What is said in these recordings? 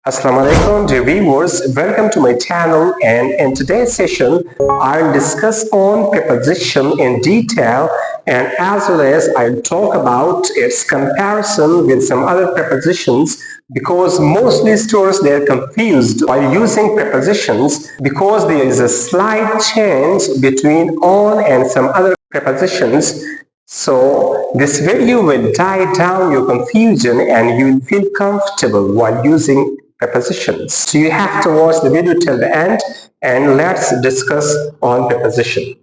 Assalamu alaikum dear viewers, welcome to my channel, and in today's session I'll discuss on preposition in detail, and as well as I'll talk about its comparison with some other prepositions, because mostly students they are confused while using prepositions because there is a slight change between on and some other prepositions. So this video will die down your confusion and you will feel comfortable while using prepositions. So you have to watch the video till the end, and let's discuss on preposition.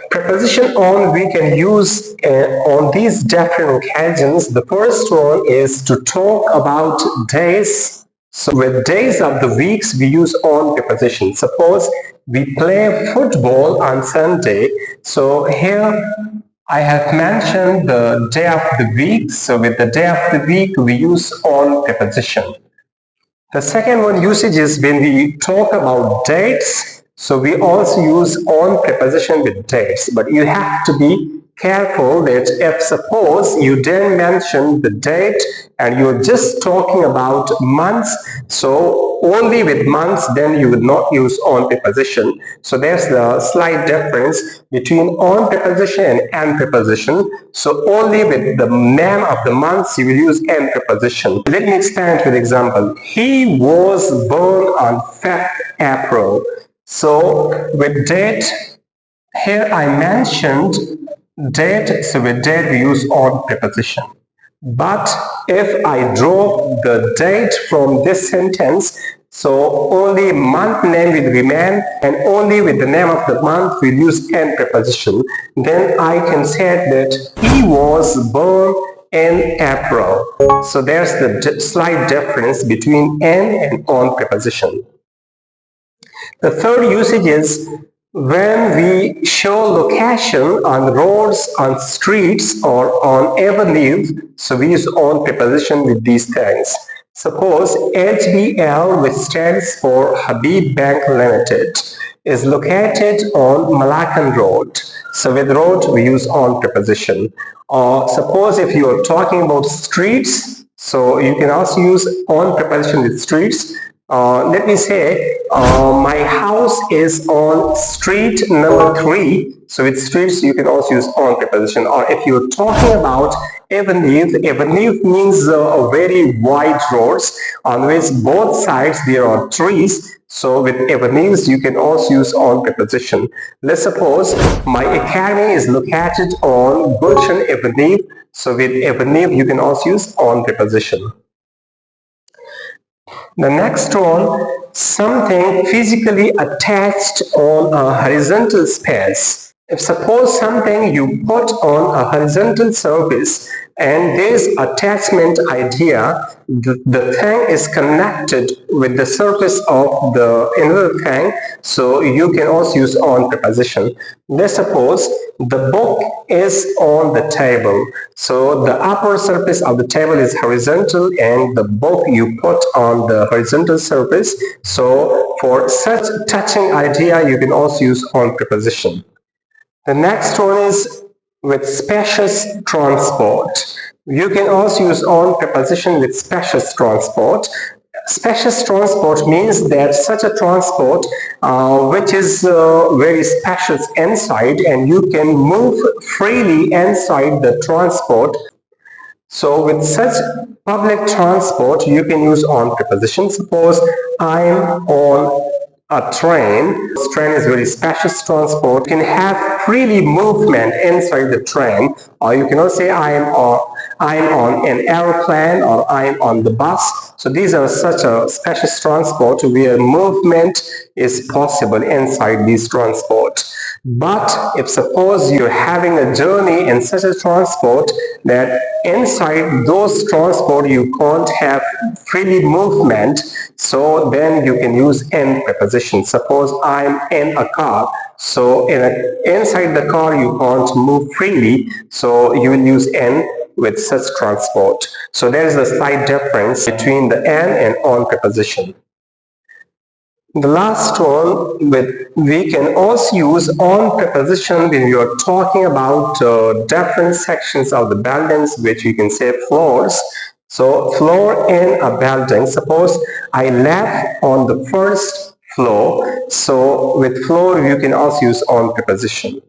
Preposition on we can use on these different occasions. The first one is to talk about days. So with days of the weeks we use on preposition. Suppose we play football on Sunday. So here I have mentioned the day of the week. So with the day of the week we use on preposition. The second one usage is when we talk about dates. So we also use on preposition with dates, but you have to be careful that if suppose you didn't mention the date and you're just talking about months, so only with months, then you would not use on preposition. So there's the slight difference between on preposition and preposition. So only with the name of the months you will use an preposition. Let me expand with example. He was born on 5th April. So with date, here I mentioned date, so with date we use on preposition. But if I drop the date from this sentence, so only month name will remain and only with the name of the month we'll use an preposition. Then I can say that he was born in April. So there's the slight difference between an and on preposition. The third usage is when we show location on roads, on streets, or on avenues. So we use on preposition with these things. Suppose HBL, which stands for Habib Bank Limited, is located on Malakan Road. So with road we use on preposition. Or suppose if you are talking about streets, so you can also use on preposition with streets. Let me say my house is on street number 3. So with streets you can also use on preposition. Or if you're talking about avenue, avenue means a very wide roads on which both sides there are trees. So with avenues you can also use on preposition. Let's suppose my academy is located on Gulshan Avenue. So with avenue you can also use on preposition. The next one, something physically attached on a horizontal space. If suppose something you put on a horizontal surface and this attachment idea, the thing is connected with the surface of the another thing, so you can also use on preposition. Let's suppose the book is on the table. So the upper surface of the table is horizontal and the book you put on the horizontal surface. So for such touching idea, you can also use on preposition. The next one is with spacious transport. You can also use on preposition with spacious transport. Spacious transport means that such a transport which is very spacious inside and you can move freely inside the transport. So with such public transport you can use on preposition. Suppose I'm on a train. This train is very spacious transport. You can have freely movement inside the train, or you can also say I'm on an aeroplane or I'm on the bus. So these are such a spacious transport where movement is possible inside these transport. But if suppose you're having a journey in such a transport that inside those transport you can't have freely movement, so then you can use in preposition. Suppose I'm in a car, so inside the car you can't move freely, so you will use in with such transport. So there is a slight difference between the and on preposition. The last one, we can also use on preposition when you are talking about different sections of the buildings, which you can say floors. So floor in a building. Suppose I live on the first floor. So with floor, you can also use on preposition.